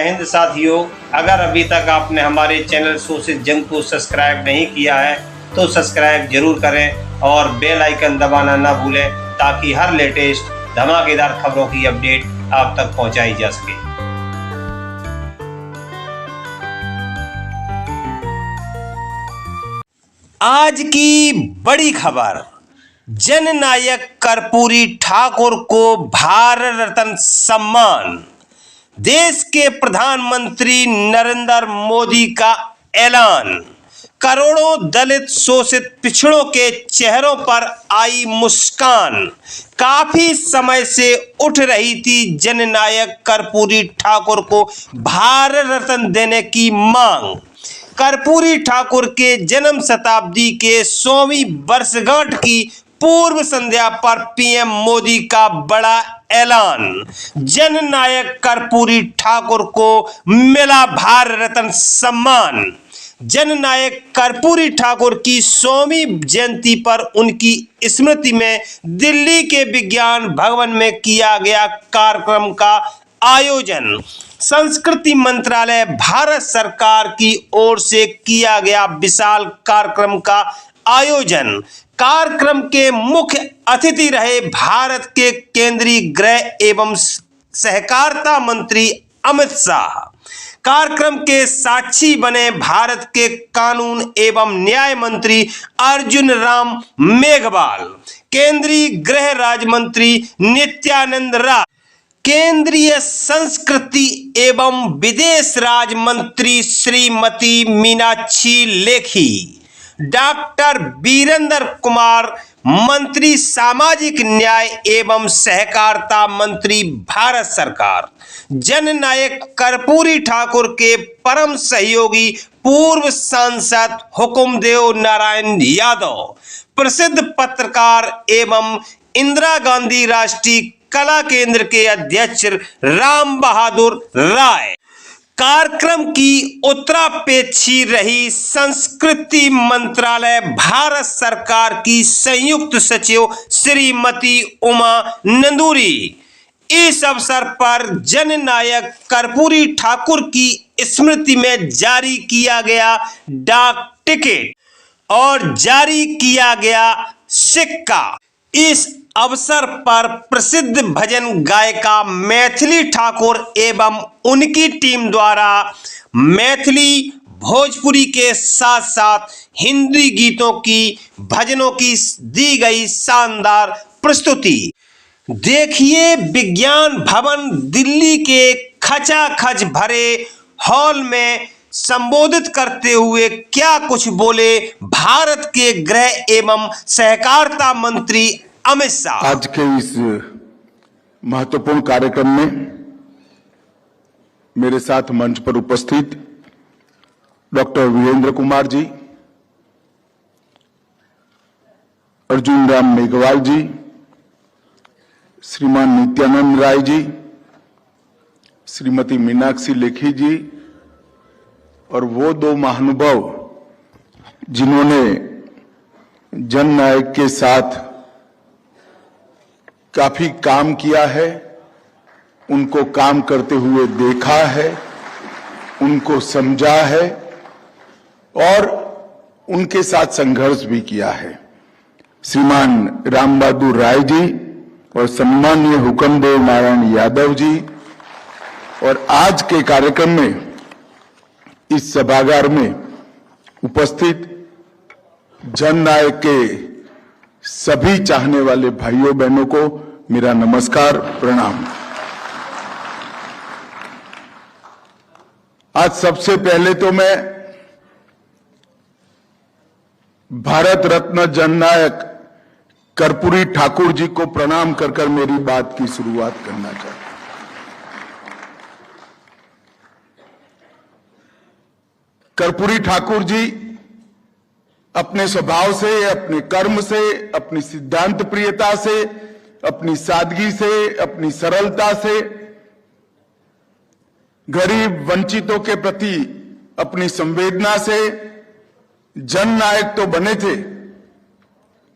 हिंद साथियों, अगर अभी तक आपने हमारे चैनल शोषित जंग को सब्सक्राइब नहीं किया है तो सब्सक्राइब जरूर करें और बेल आइकन दबाना ना भूलें ताकि हर लेटेस्ट धमाकेदार खबरों की अपडेट आप तक पहुंचाई जा सके। आज की बड़ी खबर, जननायक कर्पूरी ठाकुर को भारत रत्न सम्मान। देश के प्रधानमंत्री नरेंद्र मोदी का ऐलान। करोड़ों दलित शोषित पिछड़ों के चेहरों पर आई मुस्कान। काफी समय से उठ रही थी जननायक कर्पूरी ठाकुर को भारत रत्न देने की मांग। कर्पूरी ठाकुर के जन्म शताब्दी के 100वीं वर्षगांठ की पूर्व संध्या पर पीएम मोदी का बड़ा ऐलान। जननायक कर्पूरी ठाकुर को मिला भारत रत्न सम्मान। जननायक कर्पूरी ठाकुर की 100वीं जयंती पर उनकी स्मृति में दिल्ली के विज्ञान भवन में किया गया कार्यक्रम का आयोजन। संस्कृति मंत्रालय भारत सरकार की ओर से किया गया विशाल कार्यक्रम का आयोजन। कार्यक्रम के मुख्य अतिथि रहे भारत के केंद्रीय गृह एवं सहकारिता मंत्री अमित शाह। कार्यक्रम के साक्षी बने भारत के कानून एवं न्याय मंत्री अर्जुन राम मेघवाल, केंद्रीय गृह राज्य मंत्री नित्यानंद राय, केंद्रीय संस्कृति एवं विदेश राज्य मंत्री श्रीमती मीनाक्षी लेखी, डॉक्टर वीरेंद्र कुमार, मंत्री सामाजिक न्याय एवं सहकारिता मंत्री भारत सरकार। जननायक कर्पूरी ठाकुर के परम सहयोगी पूर्व सांसद हुकुमदेव नारायण यादव, प्रसिद्ध पत्रकार एवं इंदिरा गांधी राष्ट्रीय कला केंद्र के अध्यक्ष राम बहादुर राय। कार्यक्रम की उत्तरापेक्षी रही संस्कृति मंत्रालय भारत सरकार की संयुक्त सचिव श्रीमती उमा नंदूरी। इस अवसर पर जननायक कर्पूरी ठाकुर की स्मृति में जारी किया गया डाक टिकट और जारी किया गया सिक्का। इस अवसर पर प्रसिद्ध भजन गायिका मैथिली ठाकुर एवं उनकी टीम द्वारा मैथिली, भोजपुरी के साथ साथ हिंदी गीतों की, भजनों की दी गई शानदार प्रस्तुति। देखिए विज्ञान भवन दिल्ली के खचाखच भरे हॉल में संबोधित करते हुए क्या कुछ बोले भारत के गृह एवं सहकारिता मंत्री अमित शाह। आज के इस महत्वपूर्ण कार्यक्रम में मेरे साथ मंच पर उपस्थित डॉक्टर वीरेंद्र कुमार जी, अर्जुन राम मेघवाल जी, श्रीमान नित्यानंद राय जी, श्रीमती मीनाक्षी लेखी जी और वो दो महानुभाव जिन्होंने जननायक के साथ काफी काम किया है, उनको काम करते हुए देखा है, उनको समझा है और उनके साथ संघर्ष भी किया है। श्रीमान राम बहादुर राय जी और सम्माननीय हुकुमदेव नारायण यादव जी। और आज के कार्यक्रम में इस सभागार में उपस्थित जननायक के सभी चाहने वाले भाइयों बहनों को मेरा नमस्कार, प्रणाम। आज सबसे पहले तो मैं भारत रत्न जननायक कर्पूरी ठाकुर जी को प्रणाम कर मेरी बात की शुरुआत करना चाहता हूं। कर्पूरी ठाकुर जी अपने स्वभाव से, अपने कर्म से, अपनी सिद्धांत प्रियता से, अपनी सादगी से, अपनी सरलता से गरीब वंचितों के प्रति अपनी संवेदना से जननायक तो बने थे,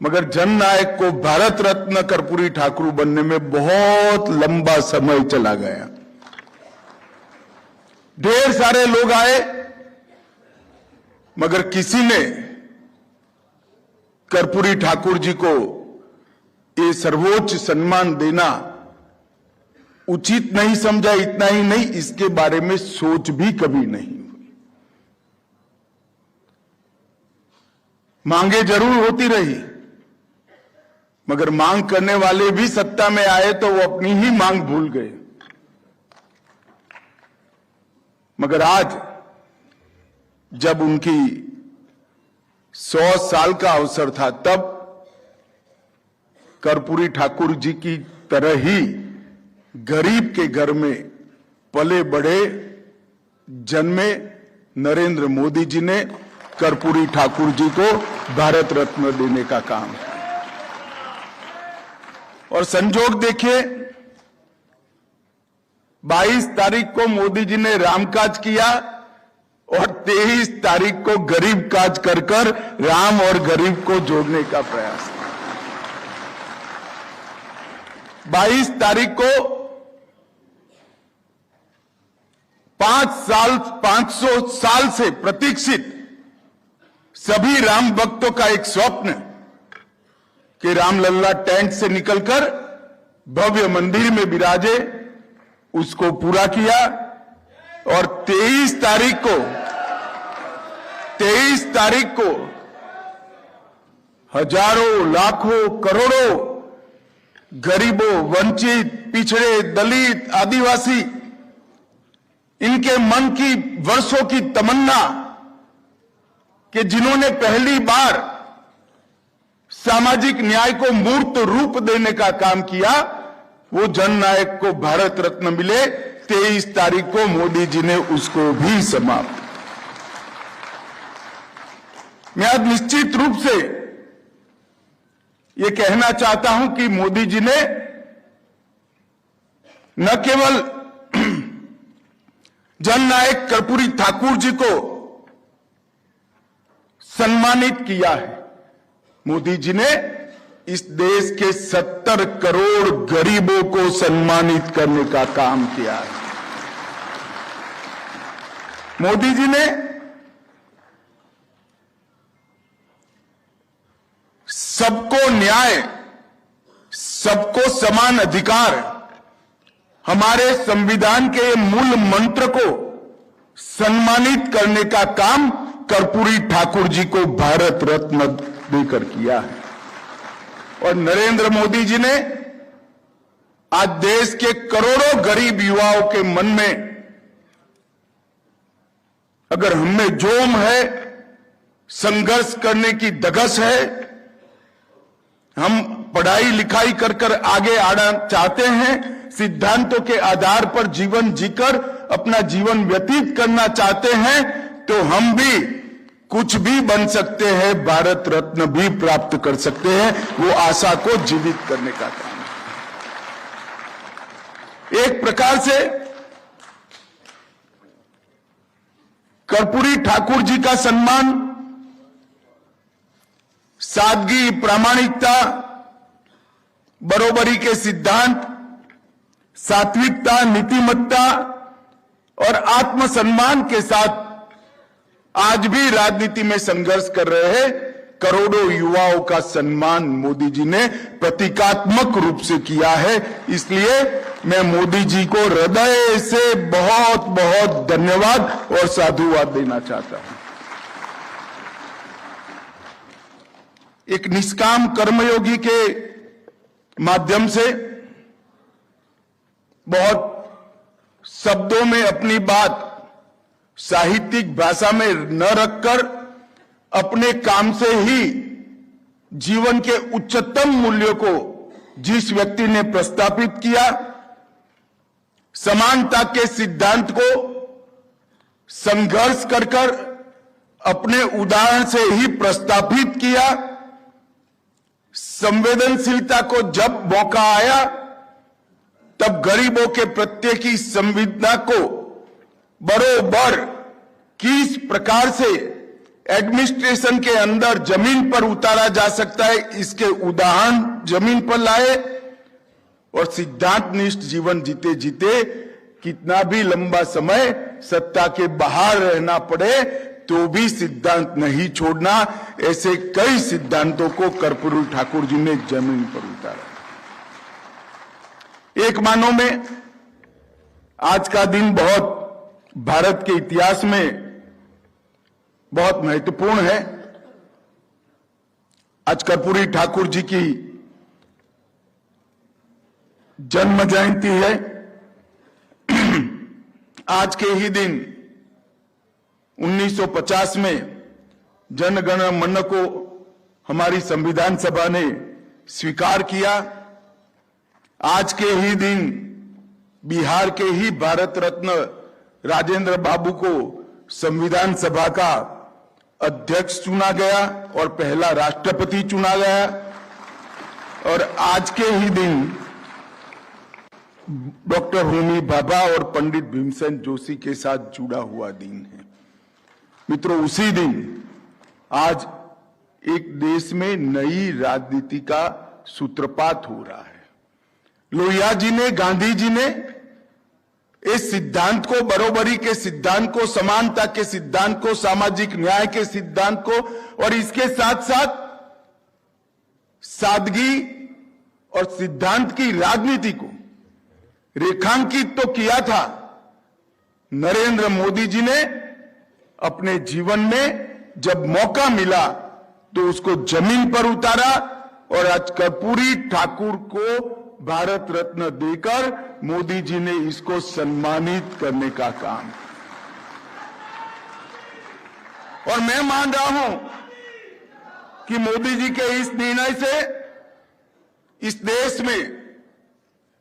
मगर जननायक को भारत रत्न कर्पूरी ठाकुर बनने में बहुत लंबा समय चला गया। ढेर सारे लोग आए, मगर किसी ने कर्पूरी ठाकुर जी को ये सर्वोच्च सम्मान देना उचित नहीं समझा। इतना ही नहीं, इसके बारे में सोच भी कभी नहीं हुई। मांगे जरूर होती रही, मगर मांग करने वाले भी सत्ता में आए तो वो अपनी ही मांग भूल गए। मगर आज जब उनकी 100 साल का अवसर था, तब कर्पूरी ठाकुर जी की तरह ही गरीब के घर में पले बढ़े जन्मे नरेंद्र मोदी जी ने कर्पूरी ठाकुर जी को भारत रत्न देने का काम किया। और संजोग देखिए, 22 तारीख को मोदी जी ने रामकाज किया और 23 तारीख को गरीब काज कर राम और गरीब को जोड़ने का प्रयास किया। 22 तारीख को 500 साल से प्रतीक्षित सभी राम भक्तों का एक स्वप्न कि रामलल्ला टेंट से निकलकर भव्य मंदिर में विराजे, उसको पूरा किया। और 23 तारीख को हजारों, लाखों, करोड़ों गरीबों, वंचित, पिछड़े, दलित, आदिवासी, इनके मन की वर्षों की तमन्ना कि जिन्होंने पहली बार सामाजिक न्याय को मूर्त रूप देने का काम किया, वो जननायक को भारत रत्न मिले। 23 तारीख को मोदी जी ने उसको भी समाप्त। मैं आज निश्चित रूप से ये कहना चाहता हूं कि मोदी जी ने न केवल जननायक कर्पूरी ठाकुर जी को सम्मानित किया है, मोदी जी ने इस देश के 70 करोड़ गरीबों को सम्मानित करने का काम किया है। मोदी जी ने सबको न्याय, सबको समान अधिकार, हमारे संविधान के मूल मंत्र को सम्मानित करने का काम कर्पूरी ठाकुर जी को भारत रत्न देकर किया है। और नरेंद्र मोदी जी ने आज देश के करोड़ों गरीब युवाओं के मन में, अगर हमें जोम है, संघर्ष करने की धगस है, हम पढ़ाई लिखाई कर आगे आना चाहते हैं, सिद्धांतों के आधार पर जीवन जीकर अपना जीवन व्यतीत करना चाहते हैं, तो हम भी कुछ भी बन सकते हैं, भारत रत्न भी प्राप्त कर सकते हैं। वो आशा को जीवित करने का काम है। एक प्रकार से कर्पूरी ठाकुर जी का सम्मान सादगी, प्रामाणिकता, बरोबरी के सिद्धांत, सात्विकता, नीतिमत्ता और आत्मसम्मान के साथ आज भी राजनीति में संघर्ष कर रहे हैं करोड़ों युवाओं का सम्मान मोदी जी ने प्रतीकात्मक रूप से किया है। इसलिए मैं मोदी जी को हृदय से बहुत बहुत धन्यवाद और साधुवाद देना चाहता हूं। एक निष्काम कर्मयोगी के माध्यम से बहुत शब्दों में अपनी बात साहित्यिक भाषा में न रखकर अपने काम से ही जीवन के उच्चतम मूल्यों को जिस व्यक्ति ने प्रस्तापित किया, समानता के सिद्धांत को संघर्ष कर अपने उदाहरण से ही प्रस्तापित किया, संवेदनशीलता को जब मौका आया तब गरीबों के प्रत्येक की संवेदना को बरोबर किस प्रकार से एडमिनिस्ट्रेशन के अंदर जमीन पर उतारा जा सकता है, इसके उदाहरण जमीन पर लाए और सिद्धांतनिष्ठ जीवन जीते जीते कितना भी लंबा समय सत्ता के बाहर रहना पड़े तो भी सिद्धांत नहीं छोड़ना, ऐसे कई सिद्धांतों को कर्पूरी ठाकुर जी ने जमीन पर उतारा। एक मानो में आज का दिन बहुत भारत के इतिहास में बहुत महत्वपूर्ण है। आज कर्पूरी ठाकुर जी की जन्म जयंती है। आज के ही दिन 1950 में जन गण मन को हमारी संविधान सभा ने स्वीकार किया। आज के ही दिन बिहार के ही भारत रत्न राजेंद्र बाबू को संविधान सभा का अध्यक्ष चुना गया और पहला राष्ट्रपति चुना गया। और आज के ही दिन डॉक्टर होमी भाभा और पंडित भीमसेन जोशी के साथ जुड़ा हुआ दिन है। मित्रों, उसी दिन आज एक देश में नई राजनीति का सूत्रपात हो रहा है। लोहिया जी ने, गांधी जी ने इस सिद्धांत को, बरोबरी के सिद्धांत को, समानता के सिद्धांत को, सामाजिक न्याय के सिद्धांत को और इसके साथ साथ सादगी और सिद्धांत की राजनीति को रेखांकित तो किया था। नरेंद्र मोदी जी ने अपने जीवन में जब मौका मिला तो उसको जमीन पर उतारा और आज कर्पूरी ठाकुर को भारत रत्न देकर मोदी जी ने इसको सम्मानित करने का काम। और मैं मान रहा हूं कि मोदी जी के इस निर्णय से इस देश में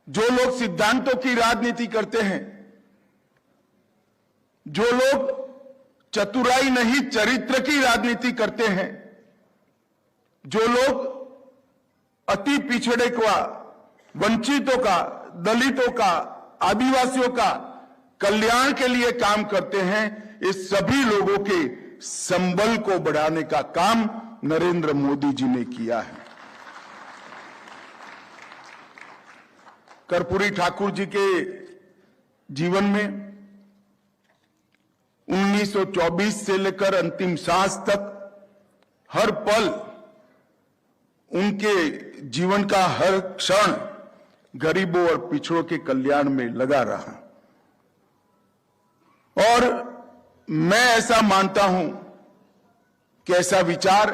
जो लोग सिद्धांतों की राजनीति करते हैं, जो लोग चतुराई नहीं चरित्र की राजनीति करते हैं, जो लोग अति पिछड़े का, वंचितों का, दलितों का, आदिवासियों का कल्याण के लिए काम करते हैं, इस सभी लोगों के संबल को बढ़ाने का काम नरेंद्र मोदी जी ने किया है। कर्पूरी ठाकुर जी के जीवन में 1924 से लेकर अंतिम सांस तक हर पल उनके जीवन का हर क्षण गरीबों और पिछड़ों के कल्याण में लगा रहा। और मैं ऐसा मानता हूं कि ऐसा विचार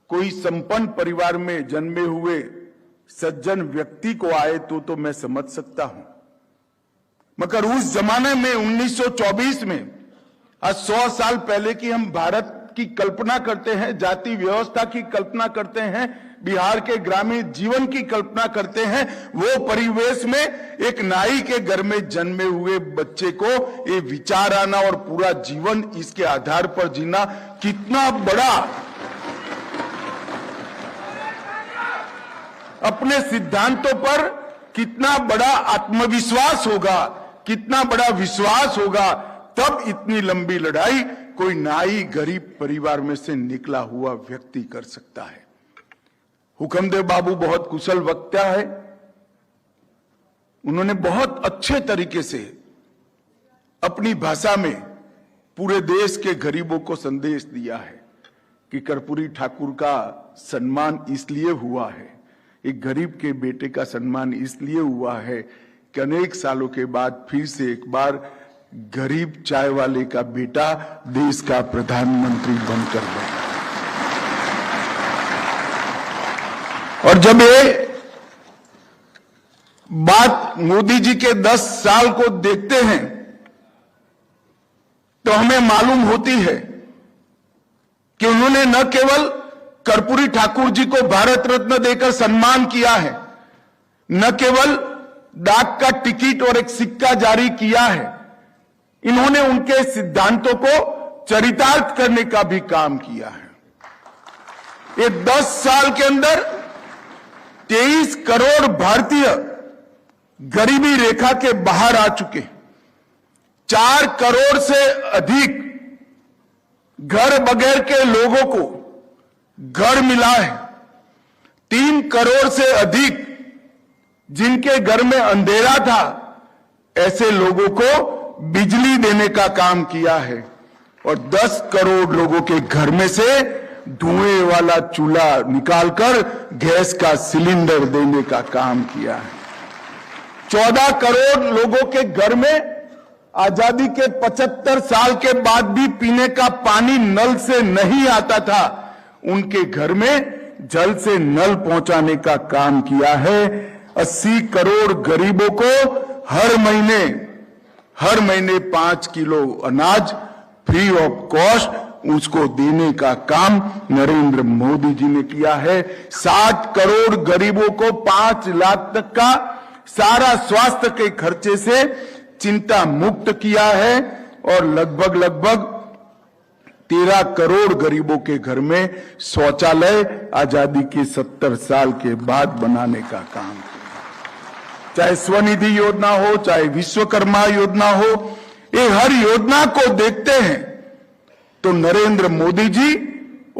कोई संपन्न परिवार में जन्मे हुए सज्जन व्यक्ति को आए तो मैं समझ सकता हूं, मगर उस जमाने में 1924 में, आज 100 साल पहले की हम भारत की कल्पना करते हैं, जाति व्यवस्था की कल्पना करते हैं, बिहार के ग्रामीण जीवन की कल्पना करते हैं, वो परिवेश में एक नाई के घर में जन्मे हुए बच्चे को ये विचार आना और पूरा जीवन इसके आधार पर जीना कितना बड़ा, अपने सिद्धांतों पर कितना बड़ा आत्मविश्वास होगा, कितना बड़ा विश्वास होगा, तब इतनी लंबी लड़ाई कोई नाई गरीब परिवार में से निकला हुआ व्यक्ति कर सकता है। हुकमदेव बाबू बहुत कुशल वक्ता है। उन्होंने बहुत अच्छे तरीके से अपनी भाषा में पूरे देश के गरीबों को संदेश दिया है कि कर्पूरी ठाकुर का सम्मान इसलिए हुआ है, एक गरीब के बेटे का सम्मान इसलिए हुआ है कि अनेक सालों के बाद फिर से एक बार गरीब चाय वाले का बेटा देश का प्रधानमंत्री बनकर गया। और जब ये बात मोदी जी के 10 साल को देखते हैं तो हमें मालूम होती है कि उन्होंने न केवल कर्पूरी ठाकुर जी को भारत रत्न देकर सम्मान किया है, न केवल डाक का टिकट और एक सिक्का जारी किया है, इन्होंने उनके सिद्धांतों को चरितार्थ करने का भी काम किया है। ये 10 साल के अंदर 23 करोड़ भारतीय गरीबी रेखा के बाहर आ चुके, 4 करोड़ से अधिक घर बगैर के लोगों को घर मिला है, 3 करोड़ से अधिक जिनके घर में अंधेरा था, ऐसे लोगों को बिजली देने का काम किया है और 10 करोड़ लोगों के घर में से धुएं वाला चूल्हा निकालकर गैस का सिलेंडर देने का काम किया है। 14 करोड़ लोगों के घर में आजादी के 75 साल के बाद भी पीने का पानी नल से नहीं आता था, उनके घर में जल से नल पहुंचाने का काम किया है। 80 करोड़ गरीबों को हर महीने 5 किलो अनाज फ्री ऑफ कॉस्ट उसको देने का काम नरेंद्र मोदी जी ने किया है। 60 करोड़ गरीबों को 5 लाख तक का सारा स्वास्थ्य के खर्चे से चिंता मुक्त किया है और लगभग 13 करोड़ गरीबों के घर में शौचालय आजादी के 70 साल के बाद बनाने का काम किया। चाहे स्वनिधि योजना हो, चाहे विश्वकर्मा योजना हो, ये हर योजना को देखते हैं तो नरेंद्र मोदी जी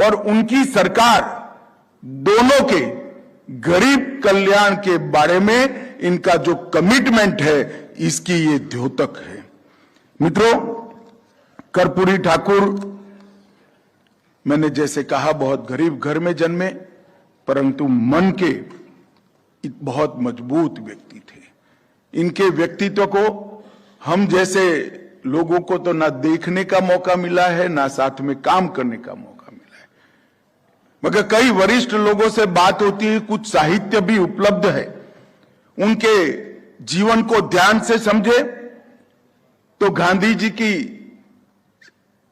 और उनकी सरकार दोनों के गरीब कल्याण के बारे में इनका जो कमिटमेंट है, इसकी ये द्योतक है। मित्रों, कर्पूरी ठाकुर मैंने जैसे कहा बहुत गरीब घर में जन्मे, परंतु मन के एक बहुत मजबूत व्यक्ति थे। इनके व्यक्तित्व को हम जैसे लोगों को तो ना देखने का मौका मिला है, ना साथ में काम करने का मौका मिला है, मगर कई वरिष्ठ लोगों से बात होती है, कुछ साहित्य भी उपलब्ध है। उनके जीवन को ध्यान से समझे तो गांधी जी की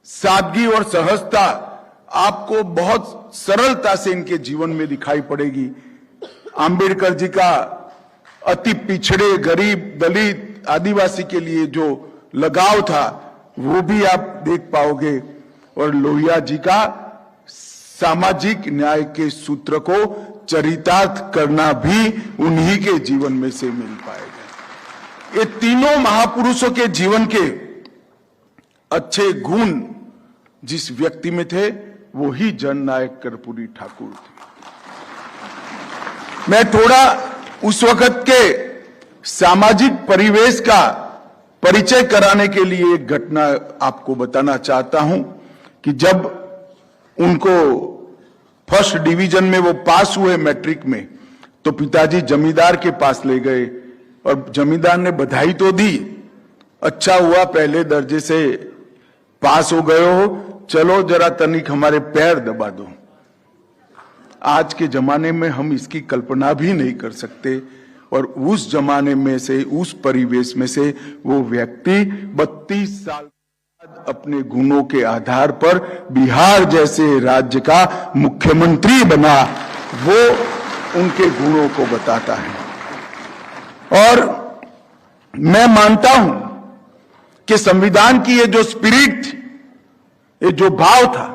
सादगी और सहजता आपको बहुत सरलता से इनके जीवन में दिखाई पड़ेगी। आंबेडकर जी का अति पिछड़े, गरीब, दलित, आदिवासी के लिए जो लगाव था वो भी आप देख पाओगे, और लोहिया जी का सामाजिक न्याय के सूत्र को चरितार्थ करना भी उन्हीं के जीवन में से मिल पाएगा। ये तीनों महापुरुषों के जीवन के अच्छे गुण जिस व्यक्ति में थे वो ही जननायक कर्पूरी ठाकुर थे। मैं थोड़ा उस वक्त के सामाजिक परिवेश का परिचय कराने के लिए एक घटना आपको बताना चाहता हूं कि जब उनको फर्स्ट डिवीजन में वो पास हुए मैट्रिक में, तो पिताजी जमींदार के पास ले गए और जमींदार ने बधाई तो दी, अच्छा हुआ पहले दर्जे से पास हो गए हो, चलो जरा तनिक हमारे पैर दबा दो। आज के जमाने में हम इसकी कल्पना भी नहीं कर सकते, और उस जमाने में से, उस परिवेश में से वो व्यक्ति 32 साल बाद अपने गुणों के आधार पर बिहार जैसे राज्य का मुख्यमंत्री बना। वो उनके गुणों को बताता है। और मैं मानता हूं कि संविधान की ये जो स्पिरिट थी, ये जो भाव था,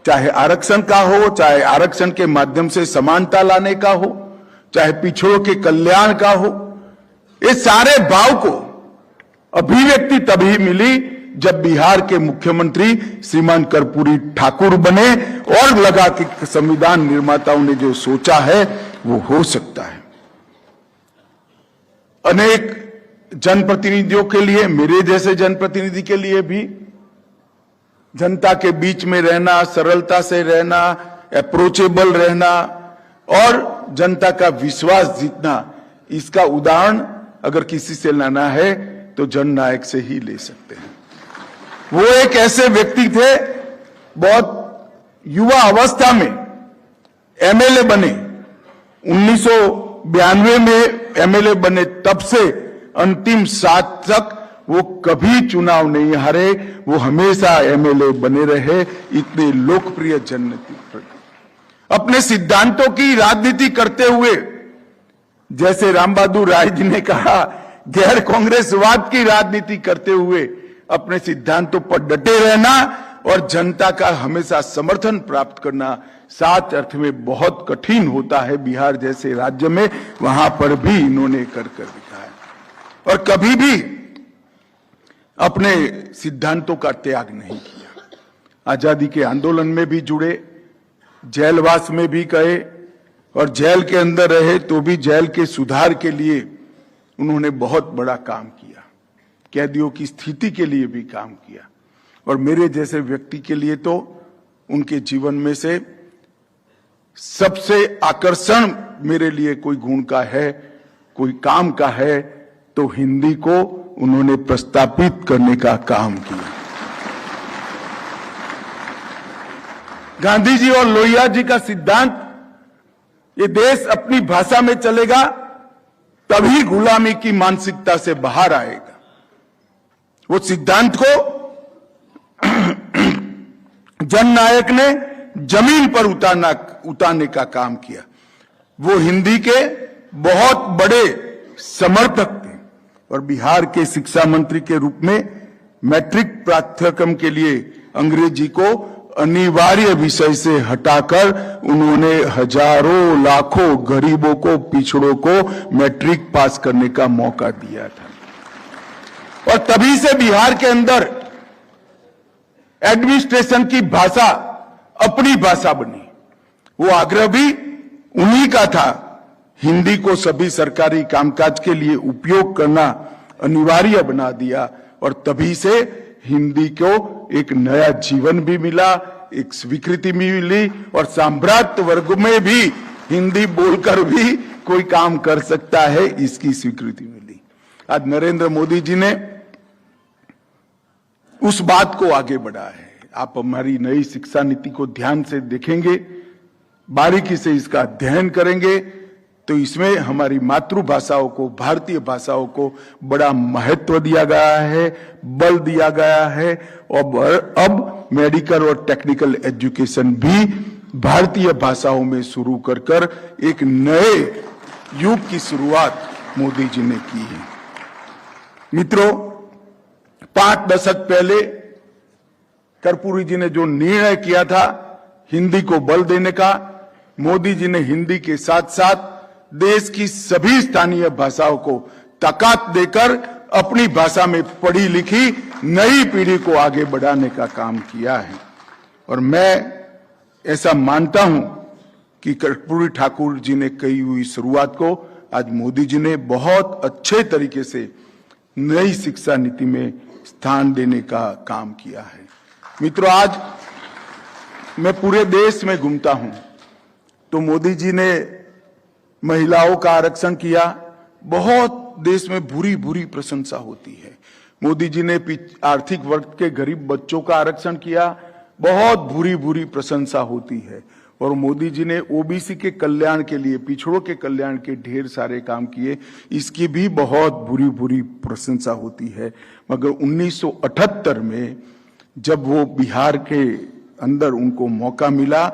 चाहे आरक्षण का हो, चाहे आरक्षण के माध्यम से समानता लाने का हो, चाहे पिछड़ों के कल्याण का हो, ये सारे भाव को अभिव्यक्ति तभी मिली जब बिहार के मुख्यमंत्री श्रीमान कर्पूरी ठाकुर बने और लगा कि संविधान निर्माताओं ने जो सोचा है वो हो सकता है। अनेक जनप्रतिनिधियों के लिए, मेरे जैसे जनप्रतिनिधि के लिए भी जनता के बीच में रहना, सरलता से रहना, अप्रोचेबल रहना और जनता का विश्वास जीतना, इसका उदाहरण अगर किसी से लाना है तो जननायक से ही ले सकते हैं। वो एक ऐसे व्यक्ति थे, बहुत युवा अवस्था में एमएलए बने, 1992 में एमएलए बने, तब से अंतिम साथ तक वो कभी चुनाव नहीं हारे, वो हमेशा एमएलए बने रहे। इतने लोकप्रिय जननेता, अपने सिद्धांतों की राजनीति करते हुए, जैसे राम बहादुर राय जी ने कहा, गैर कांग्रेसवाद की राजनीति करते हुए अपने सिद्धांतों पर डटे रहना और जनता का हमेशा समर्थन प्राप्त करना साच अर्थ में बहुत कठिन होता है। बिहार जैसे राज्य में वहां पर भी इन्होंने कर दिखाया और कभी भी अपने सिद्धांतों का त्याग नहीं किया। आजादी के आंदोलन में भी जुड़े, जेलवास में भी गए और जेल के अंदर रहे तो भी जेल के सुधार के लिए उन्होंने बहुत बड़ा काम किया, कैदियों की स्थिति के लिए भी काम किया, और मेरे जैसे व्यक्ति के लिए तो उनके जीवन में से सबसे आकर्षण मेरे लिए कोई गुण का है, कोई काम का है, तो हिंदी को उन्होंने प्रस्तापित करने का काम किया। गांधी जी और लोहिया जी का सिद्धांत, ये देश अपनी भाषा में चलेगा तभी गुलामी की मानसिकता से बाहर आएगा। वो सिद्धांत को जननायक ने जमीन पर उतारने का काम किया। वो हिंदी के बहुत बड़े समर्थक थे और बिहार के शिक्षा मंत्री के रूप में मैट्रिक पाठ्यक्रम के लिए अंग्रेजी को अनिवार्य विषय से हटाकर उन्होंने हजारों लाखों गरीबों को, पिछड़ों को मैट्रिक पास करने का मौका दिया था। और तभी से बिहार के अंदर एडमिनिस्ट्रेशन की भाषा अपनी भाषा बनी। वो आग्रह भी उन्हीं का था, हिंदी को सभी सरकारी कामकाज के लिए उपयोग करना अनिवार्य बना दिया, और तभी से हिंदी को एक नया जीवन भी मिला, एक स्वीकृति भी मिली, और साम्राज्य वर्ग में भी हिंदी बोलकर भी कोई काम कर सकता है, इसकी स्वीकृति मिली। आज नरेंद्र मोदी जी ने उस बात को आगे बढ़ा है। आप हमारी नई शिक्षा नीति को ध्यान से देखेंगे, बारीकी से इसका अध्ययन करेंगे, तो इसमें हमारी मातृभाषाओं को, भारतीय भाषाओं को बड़ा महत्व दिया गया है, बल दिया गया है। और अब मेडिकल और टेक्निकल एजुकेशन भी भारतीय भाषाओं में शुरू कर एक नए युग की शुरुआत मोदी जी ने की है। मित्रों, 5 दशक पहले कर्पूरी जी ने जो निर्णय किया था हिंदी को बल देने का, मोदी जी ने हिंदी के साथ साथ देश की सभी स्थानीय भाषाओं को ताकत देकर अपनी भाषा में पढ़ी लिखी नई पीढ़ी को आगे बढ़ाने का काम किया है। और मैं ऐसा मानता हूं कि कर्पूरी ठाकुर जी ने कही हुई शुरुआत को आज मोदी जी ने बहुत अच्छे तरीके से नई शिक्षा नीति में स्थान देने का काम किया है। मित्रों, आज मैं पूरे देश में घूमता हूं तो मोदी जी ने महिलाओं का आरक्षण किया, बहुत देश में बुरी बुरी प्रशंसा होती है। मोदी जी ने आर्थिक वर्ग के गरीब बच्चों का आरक्षण किया, बहुत बुरी बुरी प्रशंसा होती है। और मोदी जी ने ओबीसी के कल्याण के लिए, पिछड़ों के कल्याण के ढेर सारे काम किए, इसकी भी बहुत बुरी बुरी प्रशंसा होती है। मगर 1978 में जब वो बिहार के अंदर उनको मौका मिला,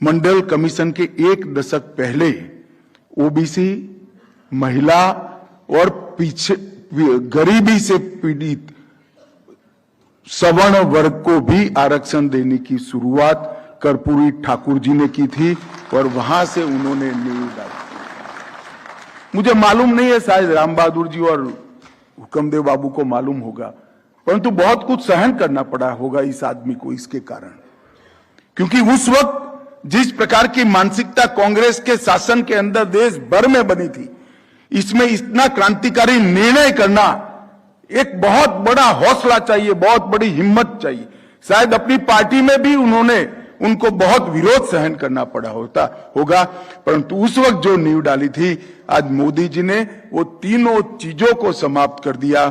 मंडल कमीशन के 1 दशक पहले ओबीसी, महिला और पीछे गरीबी से पीड़ित सवर्ण वर्ग को भी आरक्षण देने की शुरुआत कर्पूरी ठाकुर जी ने की थी, और वहां से उन्होंने नींव डाली। मुझे मालूम नहीं है, शायद राम बहादुर जी और हुक्मदेव बाबू को मालूम होगा, परंतु बहुत कुछ सहन करना पड़ा होगा इस आदमी को इसके कारण। क्योंकि उस वक्त जिस प्रकार की मानसिकता कांग्रेस के शासन के अंदर देश भर में बनी थी, इसमें इतना क्रांतिकारी निर्णय करना एक बहुत बड़ा हौसला चाहिए, बहुत बड़ी हिम्मत चाहिए। शायद अपनी पार्टी में भी उनको बहुत विरोध सहन करना पड़ा होगा, परंतु उस वक्त जो नींव डाली थी, आज मोदी जी ने वो तीनों चीजों को समाप्त कर दिया।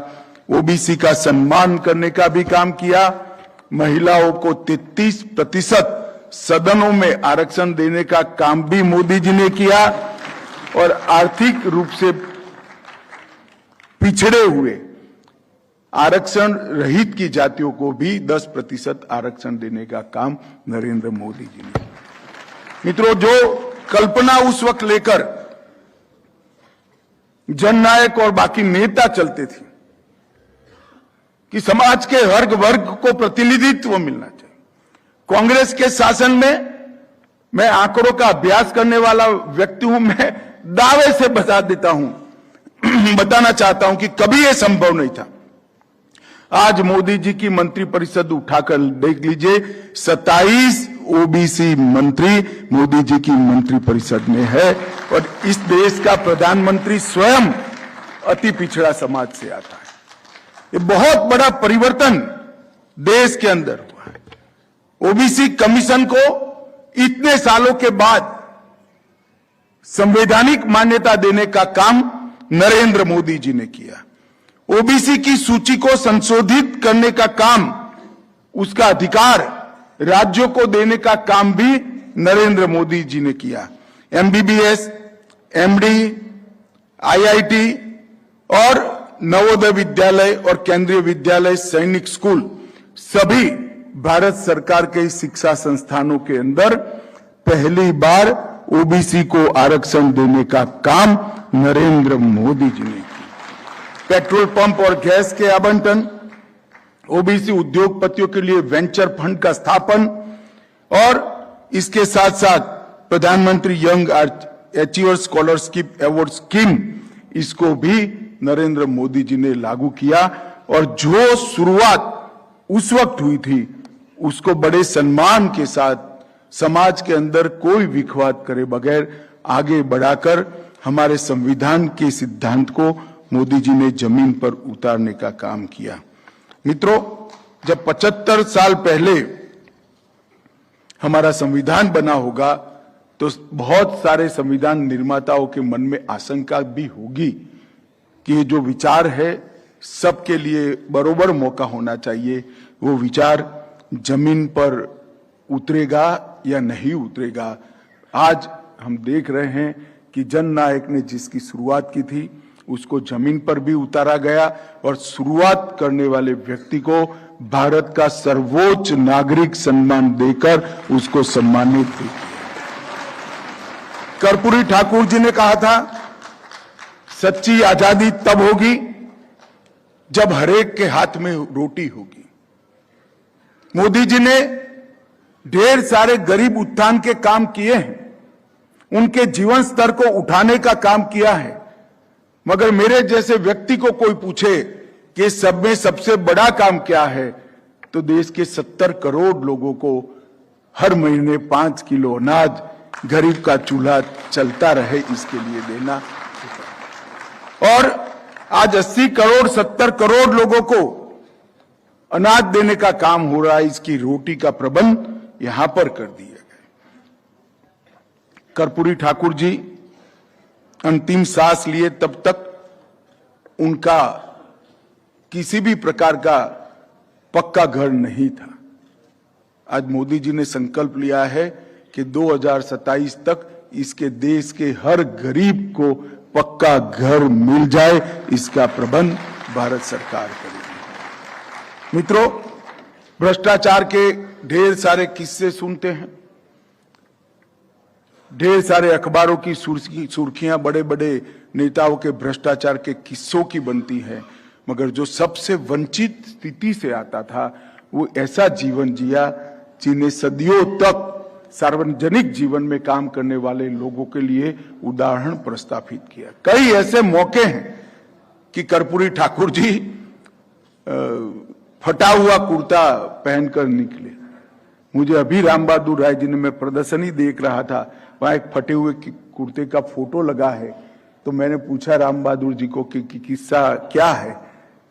ओबीसी का सम्मान करने का भी काम किया, महिलाओं को 33% सदनों में आरक्षण देने का काम भी मोदी जी ने किया, और आर्थिक रूप से पिछड़े हुए आरक्षण रहित की जातियों को भी 10% आरक्षण देने का काम नरेंद्र मोदी जी ने। मित्रों, जो कल्पना उस वक्त लेकर जननायक और बाकी नेता चलते थे कि समाज के हर वर्ग को प्रतिनिधित्व मिलना चाहिए, कांग्रेस के शासन में, मैं आंकड़ों का अभ्यास करने वाला व्यक्ति हूं, मैं दावे से बता देता हूं, बताना चाहता हूं कि कभी यह संभव नहीं था। आज मोदी जी की मंत्रिपरिषद उठाकर देख लीजिए, 27 ओबीसी मंत्री मोदी जी की मंत्रिपरिषद में है। और इस देश का प्रधानमंत्री स्वयं अति पिछड़ा समाज से आता है। ये बहुत बड़ा परिवर्तन देश के अंदर हुआ है। ओबीसी कमीशन को इतने सालों के बाद संवैधानिक मान्यता देने का काम नरेंद्र मोदी जी ने किया। ओबीसी की सूची को संशोधित करने का काम, उसका अधिकार राज्यों को देने का काम भी नरेंद्र मोदी जी ने किया। एमबीबीएस, एमडी, आईआईटी और नवोदय विद्यालय और केंद्रीय विद्यालय, सैनिक स्कूल, सभी भारत सरकार के शिक्षा संस्थानों के अंदर पहली बार ओबीसी को आरक्षण देने का काम नरेंद्र मोदी जी ने किया। पेट्रोल पंप और गैस के आवंटन, ओबीसी उद्योगपतियों के लिए वेंचर फंड का स्थापन और इसके साथ साथ प्रधानमंत्री young achiever scholarship award scheme, इसको भी नरेंद्र मोदी जी ने लागू किया। और जो शुरुआत उस वक्त हुई थी, उसको बड़े सम्मान के साथ समाज के अंदर कोई विखवाद करे बगैर आगे बढ़ाकर हमारे संविधान के सिद्धांत को मोदी जी ने जमीन पर उतारने का काम किया। मित्रों, जब 75 साल पहले हमारा संविधान बना होगा तो बहुत सारे संविधान निर्माताओं के मन में आशंका भी होगी कि ये जो विचार है सबके लिए बराबर मौका होना चाहिए, वो विचार जमीन पर उतरेगा या नहीं उतरेगा। आज हम देख रहे हैं कि जननायक ने जिसकी शुरुआत की थी उसको जमीन पर भी उतारा गया और शुरुआत करने वाले व्यक्ति को भारत का सर्वोच्च नागरिक सम्मान देकर उसको सम्मानित भी किया। कर्पूरी ठाकुर जी ने कहा था, सच्ची आजादी तब होगी जब हरेक के हाथ में रोटी होगी। मोदी जी ने ढेर सारे गरीब उत्थान के काम किए हैं, उनके जीवन स्तर को उठाने का काम किया है, मगर मेरे जैसे व्यक्ति को कोई पूछे कि सब में सबसे बड़ा काम क्या है, तो देश के 70 करोड़ लोगों को हर महीने 5 किलो अनाज गरीब का चूल्हा चलता रहे इसके लिए देना। और आज 80 करोड़ 70 करोड़ लोगों को अनाज देने का काम हो रहा है, इसकी रोटी का प्रबंध यहां पर कर दिया गया। कर्पूरी ठाकुर जी अंतिम सांस लिए तब तक उनका किसी भी प्रकार का पक्का घर नहीं था। आज मोदी जी ने संकल्प लिया है कि 2027 तक इसके देश के हर गरीब को पक्का घर मिल जाए, इसका प्रबंध भारत सरकार करेगी। मित्रों, भ्रष्टाचार के ढेर सारे किस्से सुनते हैं, ढेर सारे अखबारों की सुर्खियां बड़े बड़े नेताओं के भ्रष्टाचार के किस्सों की बनती है, मगर जो सबसे वंचित स्थिति से आता था वो ऐसा जीवन जिया जिन्हें सदियों तक सार्वजनिक जीवन में काम करने वाले लोगों के लिए उदाहरण प्रस्थापित किया। कई ऐसे मौके हैं कि कर्पूरी ठाकुर जी फटा हुआ कुर्ता पहनकर निकले। मुझे अभी राम बहादुर राय जी ने, मैं प्रदर्शनी देख रहा था, वहां एक फटे हुए कुर्ते का फोटो लगा है, तो मैंने पूछा राम बहादुर जी को कि किस्सा क्या है।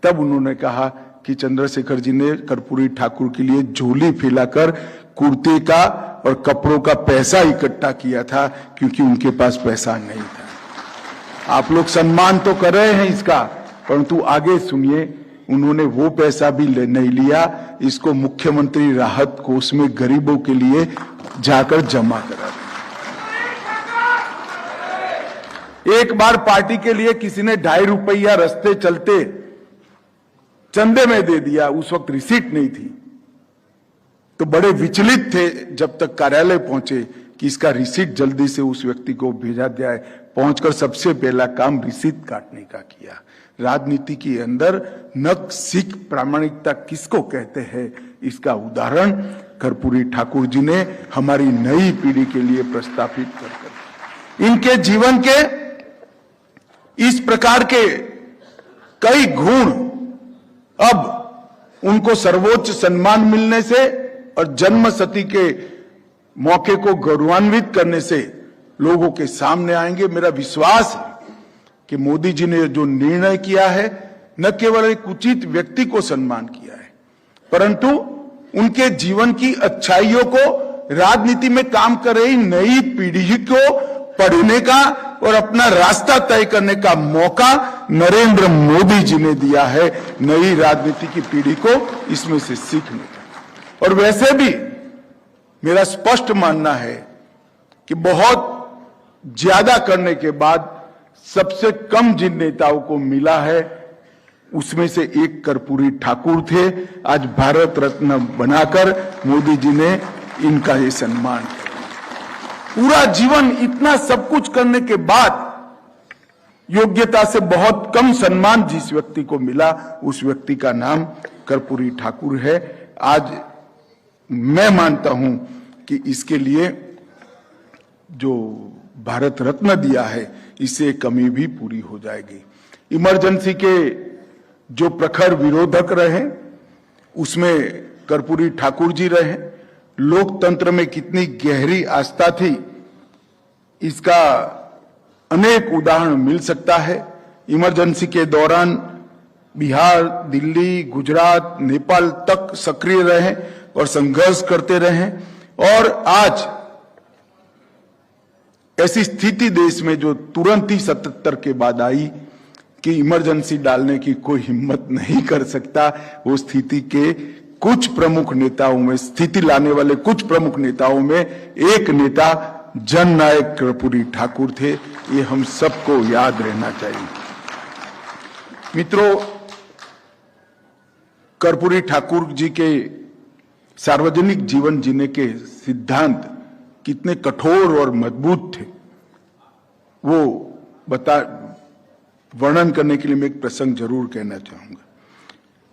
तब उन्होंने कहा कि चंद्रशेखर जी ने कर्पूरी ठाकुर के लिए झोली फैलाकर कुर्ते का और कपड़ों का पैसा इकट्ठा किया था, क्योंकि उनके पास पैसा नहीं था। आप लोग सम्मान तो कर रहे हैं इसका, परंतु आगे सुनिए, उन्होंने वो पैसा भी नहीं लिया, इसको मुख्यमंत्री राहत कोष में गरीबों के लिए जाकर जमा करा दिया। एक बार पार्टी के लिए किसी ने 2.5 रुपया रास्ते चलते चंदे में दे दिया, उस वक्त रिसीट नहीं थी, तो बड़े विचलित थे जब तक कार्यालय पहुंचे कि इसका रिसीट जल्दी से उस व्यक्ति को भेजा जाए। पहुंचकर सबसे पहला काम रिसीट काटने का किया। राजनीति के अंदर नक सिख प्रामाणिकता किसको कहते हैं, इसका उदाहरण कर्पूरी ठाकुर जी ने हमारी नई पीढ़ी के लिए प्रस्तावित कर इनके जीवन के इस प्रकार के कई गुण अब उनको सर्वोच्च सम्मान मिलने से और जन्मशती के मौके को गौरवान्वित करने से लोगों के सामने आएंगे। मेरा विश्वास है कि मोदी जी ने जो निर्णय किया है, न केवल एक उचित व्यक्ति को सम्मान किया है, परंतु उनके जीवन की अच्छाइयों को राजनीति में काम कर रही नई पीढ़ी को पढ़ने का और अपना रास्ता तय करने का मौका नरेंद्र मोदी जी ने दिया है नई राजनीति की पीढ़ी को इसमें से सीखने का। और वैसे भी मेरा स्पष्ट मानना है कि बहुत ज्यादा करने के बाद सबसे कम जिन नेताओं को मिला है उसमें से एक कर्पूरी ठाकुर थे। आज भारत रत्न बनाकर मोदी जी ने इनका ये सम्मान किया। पूरा जीवन इतना सब कुछ करने के बाद योग्यता से बहुत कम सम्मान जिस व्यक्ति को मिला उस व्यक्ति का नाम कर्पूरी ठाकुर है। आज मैं मानता हूं कि इसके लिए जो भारत रत्न दिया है इससे कमी भी पूरी हो जाएगी। इमरजेंसी के जो प्रखर विरोधक रहे उसमें कर्पूरी ठाकुर जी रहे। लोकतंत्र में कितनी गहरी आस्था थी इसका अनेक उदाहरण मिल सकता है। इमरजेंसी के दौरान बिहार, दिल्ली, गुजरात, नेपाल तक सक्रिय रहे और संघर्ष करते रहे। और आज ऐसी स्थिति देश में जो तुरंत ही 77 के बाद आई कि इमरजेंसी डालने की कोई हिम्मत नहीं कर सकता, वो स्थिति के कुछ प्रमुख नेताओं में, स्थिति लाने वाले कुछ प्रमुख नेताओं में एक नेता जननायक कर्पूरी ठाकुर थे। ये हम सबको याद रहना चाहिए। मित्रों, कर्पूरी ठाकुर जी के सार्वजनिक जीवन जीने के सिद्धांत कितने कठोर और मजबूत थे वो वर्णन करने के लिए मैं एक प्रसंग जरूर कहना चाहूंगा।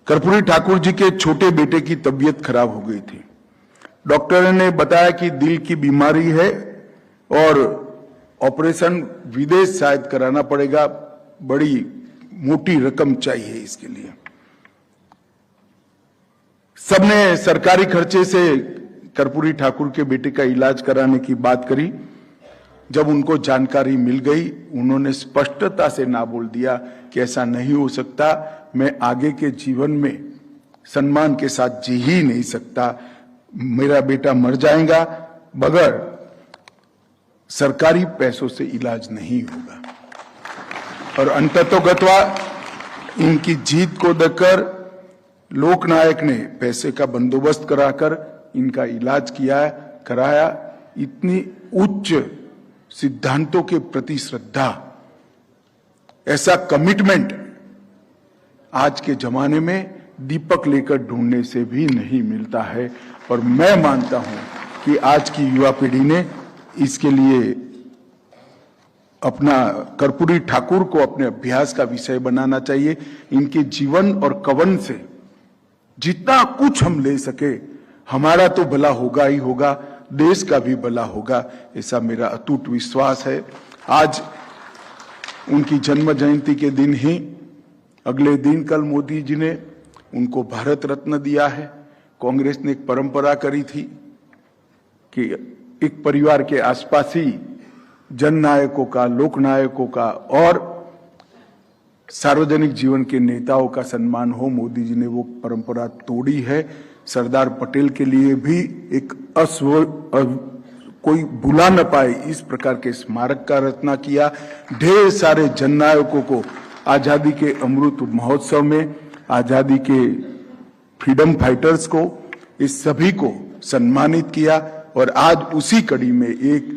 कर्पूरी ठाकुर जी के छोटे बेटे की तबीयत खराब हो गई थी। डॉक्टर ने बताया कि दिल की बीमारी है और ऑपरेशन विदेश शायद कराना पड़ेगा, बड़ी मोटी रकम चाहिए इसके लिए। सबने सरकारी खर्चे से कर्पूरी ठाकुर के बेटे का इलाज कराने की बात करी। जब उनको जानकारी मिल गई उन्होंने स्पष्टता से ना बोल दिया कि ऐसा नहीं हो सकता, मैं आगे के जीवन में सम्मान के साथ जी ही नहीं सकता, मेरा बेटा मर जाएगा, बगैर सरकारी पैसों से इलाज नहीं होगा। और अंततोगत्वा इनकी जीत को देखकर लोकनायक ने पैसे का बंदोबस्त कराकर इनका इलाज कराया। इतनी उच्च सिद्धांतों के प्रति श्रद्धा, ऐसा कमिटमेंट आज के जमाने में दीपक लेकर ढूंढने से भी नहीं मिलता है। और मैं मानता हूं कि आज की युवा पीढ़ी ने इसके लिए अपना कर्पूरी ठाकुर को अपने अभ्यास का विषय बनाना चाहिए। इनके जीवन और कवन से जितना कुछ हम ले सके, हमारा तो भला होगा ही होगा, देश का भी भला होगा, ऐसा मेरा अटूट विश्वास है। आज उनकी जन्म जयंती के दिन ही, अगले दिन कल मोदी जी ने उनको भारत रत्न दिया है। कांग्रेस ने एक परंपरा करी थी कि एक परिवार के आसपास ही जननायकों का, लोकनायकों का और सार्वजनिक जीवन के नेताओं का सम्मान हो। मोदी जी ने वो परंपरा तोड़ी है। सरदार पटेल के लिए भी एक कोई भुला न पाए इस प्रकार के स्मारक का रचना किया। ढेर सारे जननायकों को आजादी के अमृत महोत्सव में, आजादी के फ्रीडम फाइटर्स को, इस सभी को सम्मानित किया। और आज उसी कड़ी में एक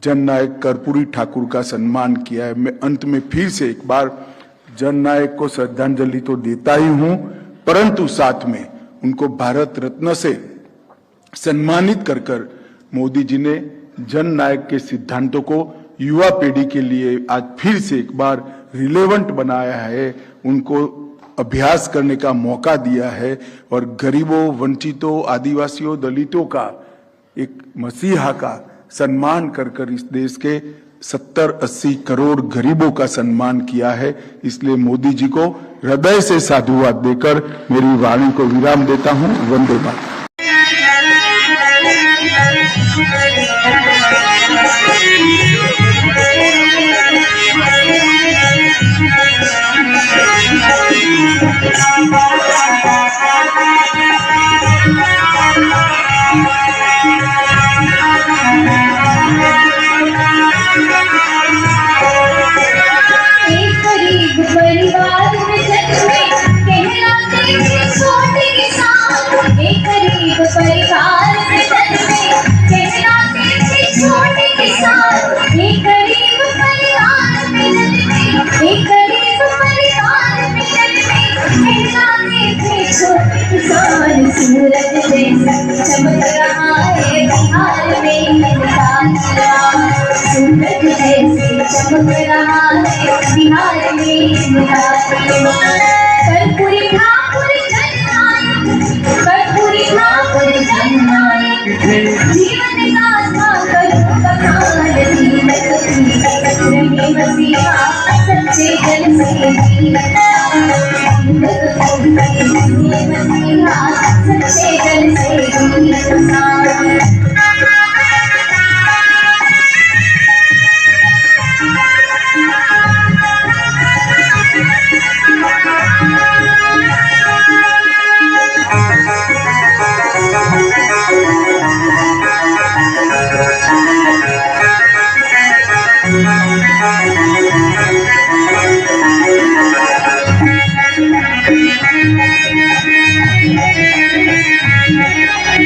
जननायक कर्पूरी ठाकुर का सम्मान किया है। मैं अंत में फिर से एक बार जननायक को श्रद्धांजलि तो देता ही हूं, परंतु साथ में उनको भारत रत्न से सम्मानित कर कर मोदी जी ने जननायक के सिद्धांतों को युवा पीढ़ी के लिए आज फिर से एक बार रिलेवेंट बनाया है, उनको अभ्यास करने का मौका दिया है। और गरीबों, वंचितों, आदिवासियों, दलितों का एक मसीहा का सम्मान कर कर इस देश के 70-80 करोड़ गरीबों का सम्मान किया है। इसलिए मोदी जी को हृदय से साधुवाद देकर मेरी वाणी को विराम देता हूं। वंदे मातरम। सूरज जैसे चमक रहा है बिहार में मेरा कर्पूरी ठाकुर जननायक, कर्पूरी ठाकुर जननायक, जीवन गाथा करूं बखान, जीवत जीवत रहे मसीहा सच्चे जन से जीवत जीवत को रहे मसीहा सच्चे जन से जीवत